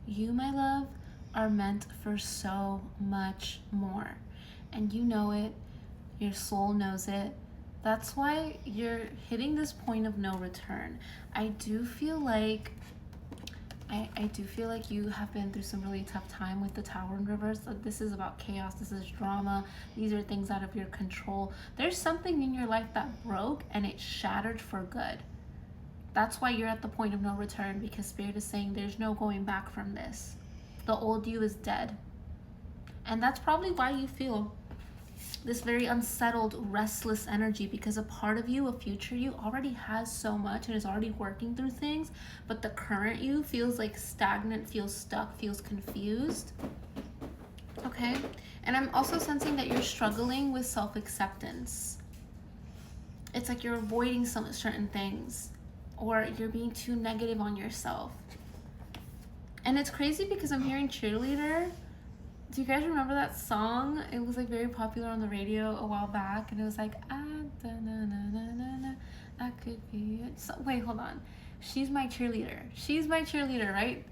You, my love, are meant for so much more. And you know it. Your soul knows it. That's why you're hitting this point of no return. I do feel like you have been through some really tough time with the Tower in reverse. Like, this is about chaos. This is drama. These are things out of your control. There's something in your life that broke and it shattered for good. That's why you're at the point of no return, because Spirit is saying there's no going back from this. The old you is dead. And that's probably why you feel this very unsettled, restless energy, because a part of you, a future you, already has so much and is already working through things, but the current you feels like stagnant, feels stuck, feels confused. Okay? And I'm also sensing that you're struggling with self-acceptance. It's like you're avoiding some certain things, or you're being too negative on yourself. And it's crazy because I'm hearing cheerleader. Do you guys remember that song? It was like very popular on the radio a while back, and it was like, I could be it. So, wait, hold on. She's my cheerleader. She's my cheerleader, right?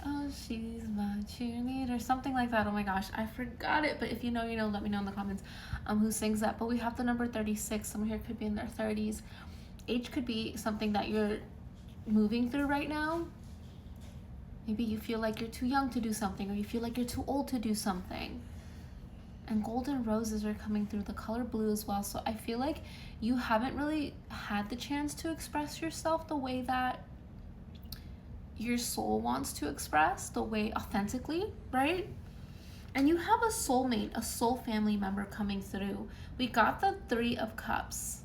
Oh, she's my cheerleader. Something like that. Oh my gosh, I forgot it. But if you know, you know, let me know in the comments who sings that. But we have the number 36. Someone here could be in their 30s. Age could be something that you're moving through right now. Maybe you feel like you're too young to do something, or you feel like you're too old to do something. And golden roses are coming through, the color blue as well. So I feel like you haven't really had the chance to express yourself the way that your soul wants to express, the way authentically, right? And you have a soulmate, a soul family member coming through. We got the 3 of Cups,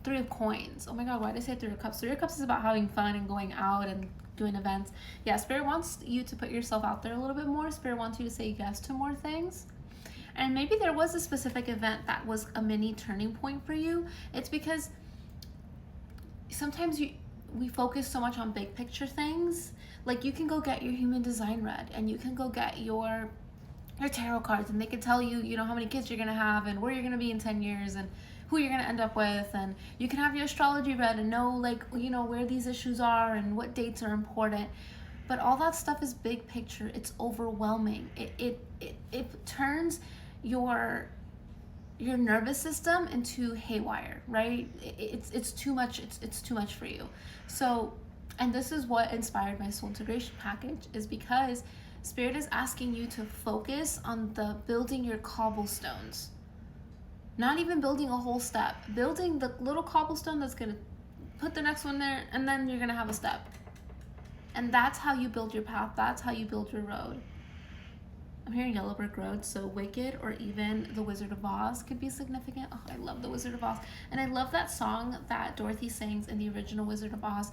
3 of Coins. Oh my God, why did I say 3 of Cups? 3 of Cups is about having fun and going out and doing events. Yeah, Spirit wants you to put yourself out there a little bit more. Spirit wants you to say yes to more things. And maybe there was a specific event that was a mini turning point for you. It's because sometimes we focus so much on big picture things. Like, you can go get your human design read, and you can go get your tarot cards, and they can tell you, you know, how many kids you're gonna have and where you're gonna be in 10 years and who you're gonna end up with, and you can have your astrology read and know, like, you know, where these issues are and what dates are important. But all that stuff is big picture. It's overwhelming. It turns your nervous system into haywire, right? It's too much. It's too much for you. So, and this is what inspired my soul integration package, is because Spirit is asking you to focus on the building your cobblestones. Not even building a whole step, building the little cobblestone that's gonna put the next one there, and then you're gonna have a step. And that's how you build your path. That's how you build your road. I'm hearing Yellow Brick Road, so Wicked or even The Wizard of Oz could be significant. Oh, I love The Wizard of Oz. And I love that song that Dorothy sings in the original Wizard of Oz,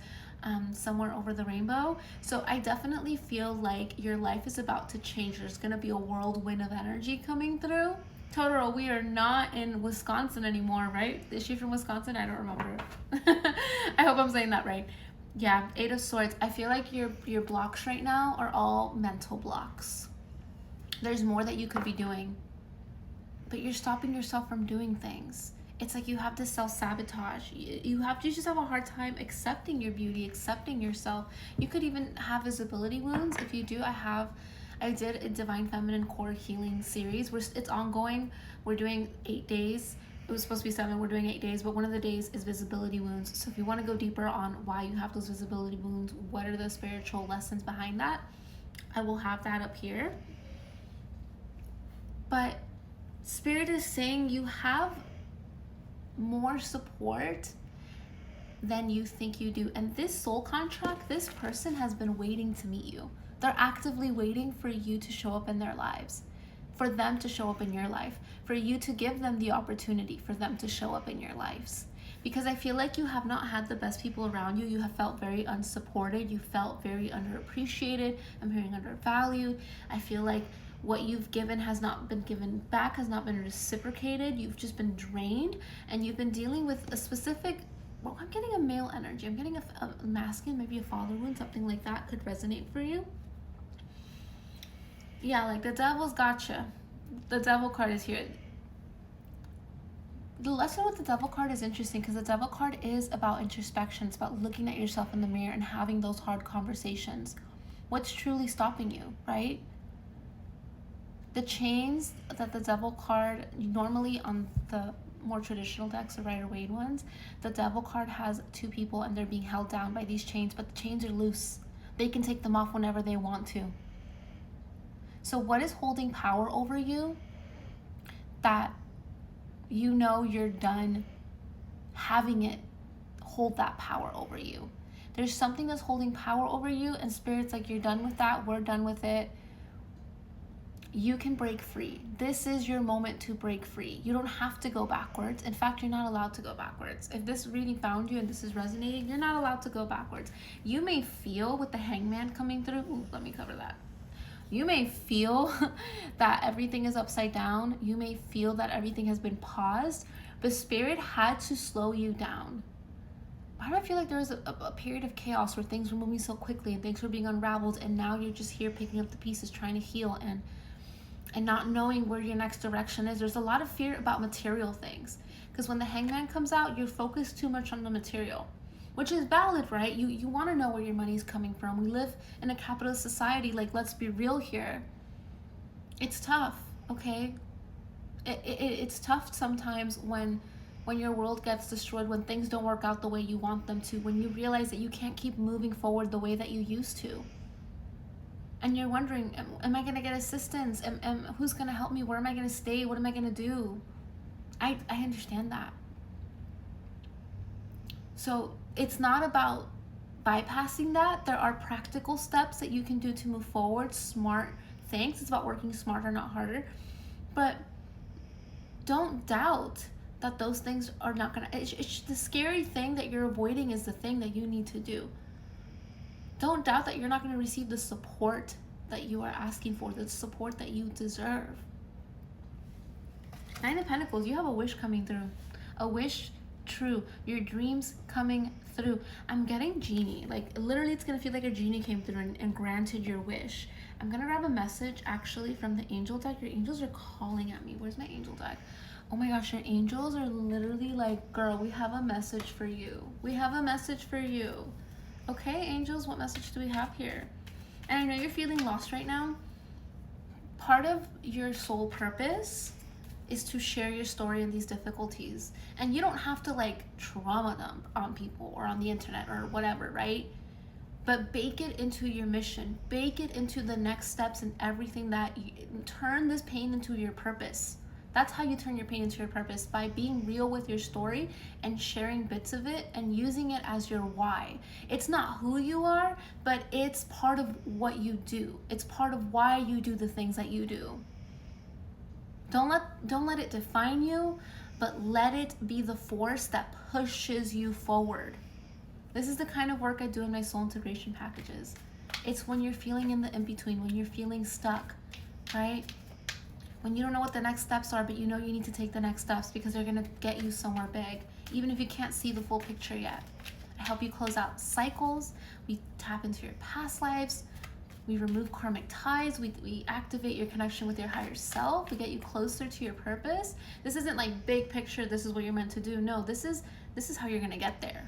Somewhere Over the Rainbow. So I definitely feel like your life is about to change. There's gonna be a whirlwind of energy coming through. Totoro, we are not in Wisconsin anymore, right? Is she from Wisconsin? I don't remember. I hope I'm saying that right. Yeah, 8 of Swords. I feel like your blocks right now are all mental blocks. There's more that you could be doing, but you're stopping yourself from doing things. It's like you have this self-sabotage. You just have a hard time accepting your beauty, accepting yourself. You could even have visibility wounds. If you do, I did a Divine Feminine Core Healing series. It's ongoing. We're doing 8 days. It was supposed to be 7. We're doing 8 days, but one of the days is visibility wounds. So if you want to go deeper on why you have those visibility wounds, what are the spiritual lessons behind that, I will have that up here. But Spirit is saying you have more support than you think you do. And this soul contract, this person has been waiting to meet you. They're actively waiting for you to show up in their lives, for them to show up in your life, for you to give them the opportunity for them to show up in your lives. Because I feel like you have not had the best people around you. You have felt very unsupported. You felt very underappreciated. I'm hearing undervalued. I feel like what you've given has not been given back, has not been reciprocated. You've just been drained, and you've been dealing with a specific, well, I'm getting a male energy. I'm getting a masculine, maybe a father wound, something like that could resonate for you. Yeah, like the devil's gotcha. The devil card is here. The lesson with the devil card is interesting because the devil card is about introspection. It's about looking at yourself in the mirror and having those hard conversations. What's truly stopping you, right? The chains that the Devil card, normally on the more traditional decks, the Rider-Waite ones, the Devil card has two people and they're being held down by these chains, but the chains are loose. They can take them off whenever they want to. So what is holding power over you that you know you're done having it hold that power over you? There's something that's holding power over you, and Spirit's like, you're done with that, we're done with it. You can break free. This is your moment to break free. You don't have to go backwards. In fact, you're not allowed to go backwards. If this reading found you and this is resonating, you're not allowed to go backwards. You may feel with the Hangman coming through, ooh, let me cover that. You may feel that everything is upside down. You may feel that everything has been paused, but Spirit had to slow you down. Why do I feel like there was a period of chaos where things were moving so quickly and things were being unraveled, and now you're just here picking up the pieces, trying to heal and not knowing where your next direction is. There's a lot of fear about material things, because when the Hangman comes out, you're focused too much on the material, which is valid, right? You want to know where your money's coming from. We live in a capitalist society. Like, let's be real here. It's tough, okay? It's tough sometimes when your world gets destroyed, when things don't work out the way you want them to, when you realize that you can't keep moving forward the way that you used to. And you're wondering, am I going to get assistance? Who's going to help me? Where am I going to stay? What am I going to do? I understand that. So it's not about bypassing that. There are practical steps that you can do to move forward, smart things. It's about working smarter, not harder. But don't doubt that those things are not going to... It's the scary thing that you're avoiding is the thing that you need to do. Don't doubt that you're not going to receive the support that you are asking for, the support that you deserve. Nine of Pentacles, you have a wish coming through. A wish true. Your dreams coming through. I'm getting genie. Like, literally, it's going to feel like a genie came through and granted your wish. I'm going to grab a message, actually, from the angel deck. Your angels are calling at me. Where's my angel deck? Oh my gosh, your angels are literally like, girl, we have a message for you. We have a message for you. Okay, angels, what message do we have here? And I know you're feeling lost right now. Part of your soul purpose is to share your story in these difficulties. And you don't have to like trauma them on people or on the internet or whatever, right? But bake it into your mission. Bake it into the next steps and everything that you turn this pain into your purpose. That's how you turn your pain into your purpose, by being real with your story and sharing bits of it and using it as your why. It's not who you are, but it's part of what you do. It's part of why you do the things that you do. Don't let it define you, but let it be the force that pushes you forward. This is the kind of work I do in my soul integration packages. It's when you're feeling in the in-between, when you're feeling stuck, right? When you don't know what the next steps are, but you know you need to take the next steps because they're going to get you somewhere big, even if you can't see the full picture yet. I help you close out cycles. We tap into your past lives. We remove karmic ties. We activate your connection with your higher self. We get you closer to your purpose. This isn't like big picture, this is what you're meant to do. No, this is how you're going to get there.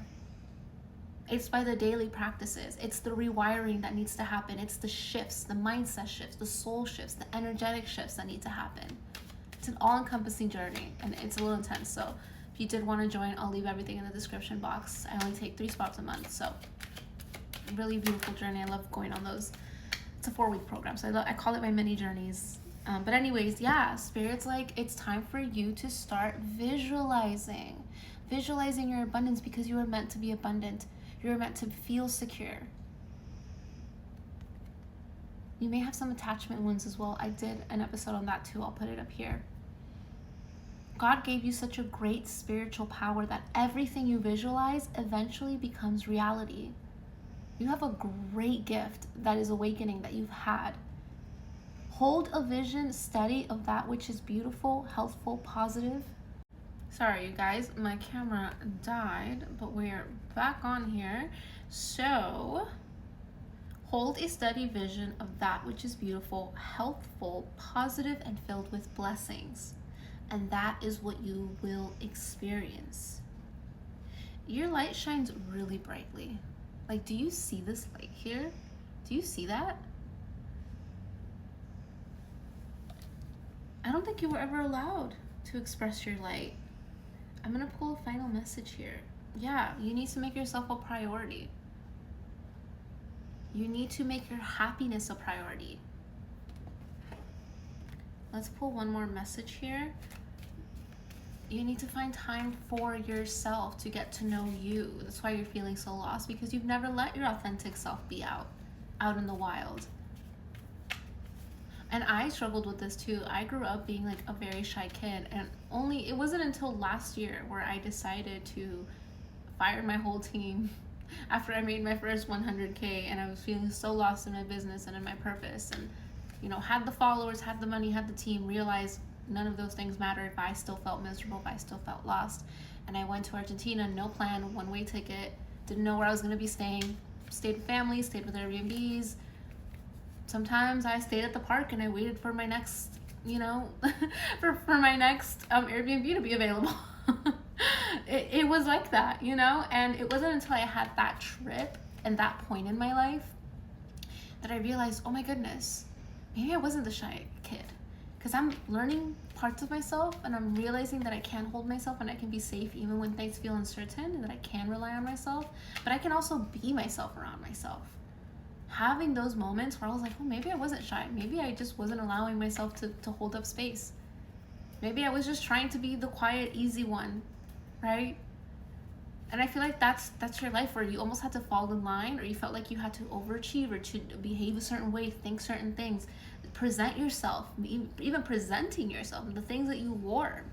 It's by the daily practices. It's the rewiring that needs to happen. It's the shifts, the mindset shifts, the soul shifts, the energetic shifts that need to happen. It's an all-encompassing journey, and it's a little intense. So if you did want to join, I'll leave everything in the description box. I only take 3 spots a month, so really beautiful journey. I love going on those. It's a 4-week program, so I call it my mini journeys. But anyways, yeah, Spirit's like, it's time for you to start visualizing your abundance, because you are meant to be abundant. You're meant to feel secure. You may have some attachment wounds as well. I did an episode on that too. I'll put it up here. God gave you such a great spiritual power that everything you visualize eventually becomes reality. You have a great gift that is awakening that you've had. Hold a vision steady of that which is beautiful, healthful, positive. Sorry, you guys, my camera died, but we're back on here. So, hold a steady vision of that which is beautiful, healthful, positive, and filled with blessings. And that is what you will experience. Your light shines really brightly. Like, do you see this light here? Do you see that? I don't think you were ever allowed to express your light. I'm gonna pull a final message here. Yeah, you need to make yourself a priority. You need to make your happiness a priority. Let's pull one more message here. You need to find time for yourself to get to know you. That's why you're feeling so lost, because you've never let your authentic self be out in the wild. And I struggled with this too. I grew up being like a very shy kid, and it wasn't until last year where I decided to fire my whole team after I made my first 100K, and I was feeling so lost in my business and in my purpose, and had the followers, had the money, had the team, realized none of those things mattered, but I still felt miserable, but I still felt lost. And I went to Argentina, no plan, one-way ticket, didn't know where I was going to be staying, stayed with family, stayed with Airbnbs. Sometimes I stayed at the park and I waited for my next, for my next Airbnb to be available. It was like that, and it wasn't until I had that trip and that point in my life that I realized, oh my goodness, maybe I wasn't the shy kid, because I'm learning parts of myself, and I'm realizing that I can hold myself and I can be safe even when things feel uncertain, and that I can rely on myself, but I can also be myself around myself. Having those moments where I was like, oh, maybe I wasn't shy. Maybe I just wasn't allowing myself to hold up space. Maybe I was just trying to be the quiet, easy one, right? And I feel like that's your life, where you almost had to fall in line, or you felt like you had to overachieve, or to behave a certain way, think certain things, present yourself, even presenting yourself, the things that you wore.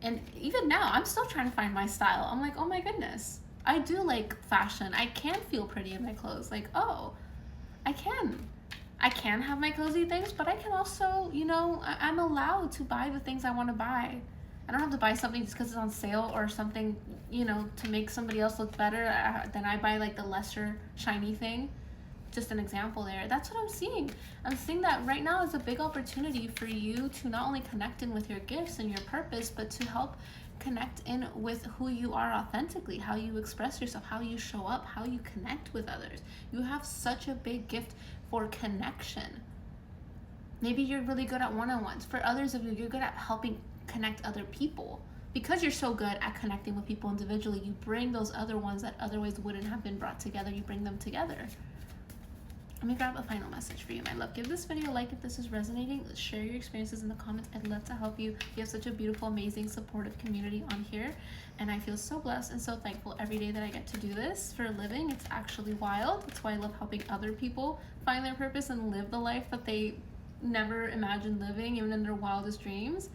And even now, I'm still trying to find my style. I'm like, oh my goodness, I do like fashion. I can feel pretty in my clothes. Like, oh, I can have my cozy things, but I can also, I'm allowed to buy the things I want to buy. I don't have to buy something just because it's on sale, or something, to make somebody else look better. Then I buy like the lesser shiny thing. Just an example there. That's what I'm seeing. I'm seeing that right now is a big opportunity for you to not only connect in with your gifts and your purpose, but to help connect in with who you are authentically, how you express yourself, how you show up, how you connect with others. You have such a big gift for connection. Maybe you're really good at one-on-ones. For others of you, you're good at helping connect other people. Because you're so good at connecting with people individually, you bring those other ones that otherwise wouldn't have been brought together, you bring them together. Let me grab a final message for you, my love. Give this video a like if this is resonating. Share your experiences in the comments. I'd love to help you. You have such a beautiful, amazing, supportive community on here, and I feel so blessed and so thankful every day that I get to do this for a living. It's actually wild. That's why I love helping other people find their purpose and live the life that they never imagined living, even in their wildest dreams.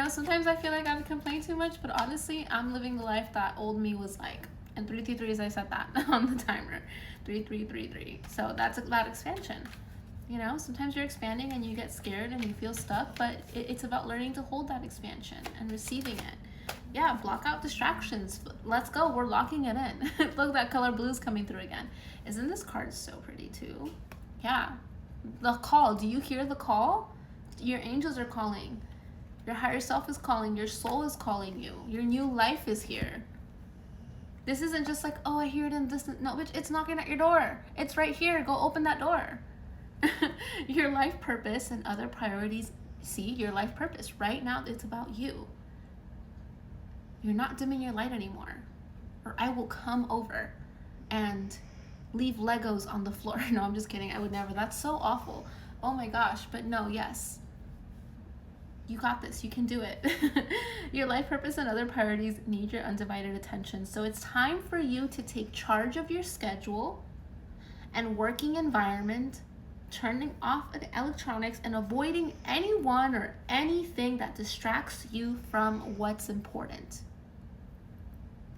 Sometimes I feel like I complain too much, but honestly, I'm living the life that old me was like. And 333, I said that on the timer. 3333. So that's about expansion. Sometimes you're expanding and you get scared and you feel stuck, but it's about learning to hold that expansion and receiving it. Yeah, block out distractions. Let's go. We're locking it in. Look, that color blue's coming through again. Isn't this card so pretty too? Yeah. The call. Do you hear the call? Your angels are calling. Your higher self is calling. Your soul is calling you. Your new life is here. This isn't just like, oh, I hear it in distance. No, bitch, it's knocking at your door. It's right here. Go open that door. Your life purpose and other priorities. See, your life purpose. Right now, it's about you. You're not dimming your light anymore. Or I will come over and leave Legos on the floor. No, I'm just kidding. I would never. That's so awful. Oh my gosh. But no, yes. You got this. You can do it. Your life purpose and other priorities need your undivided attention. So it's time for you to take charge of your schedule and working environment, turning off the electronics and avoiding anyone or anything that distracts you from what's important.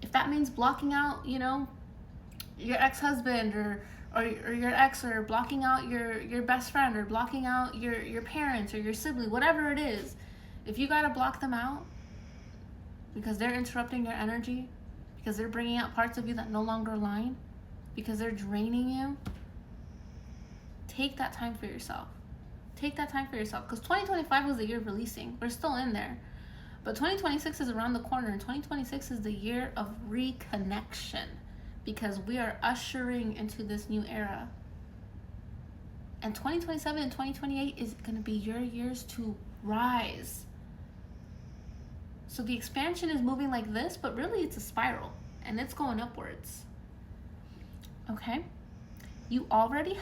If that means blocking out, your ex-husband or your ex, or blocking out your best friend, or blocking out your parents or your sibling, whatever it is, if you gotta block them out because they're interrupting your energy, because they're bringing out parts of you that no longer align, because they're draining you, take that time for yourself. Take that time for yourself, because 2025 was the year of releasing. We're still in there. But 2026 is around the corner, and 2026 is the year of reconnection. because we are ushering into this new era. And 2027 and 2028 is going to be your years to rise. So the expansion is moving like this, but really it's a spiral and it's going upwards. Okay? You already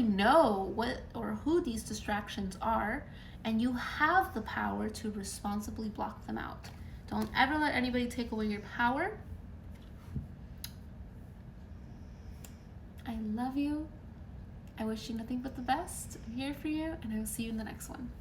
know what or who these distractions are, and you have the power to responsibly block them out. Don't ever let anybody take away your power. I love you. I wish you nothing but the best. I'm here for you, and I will see you in the next one.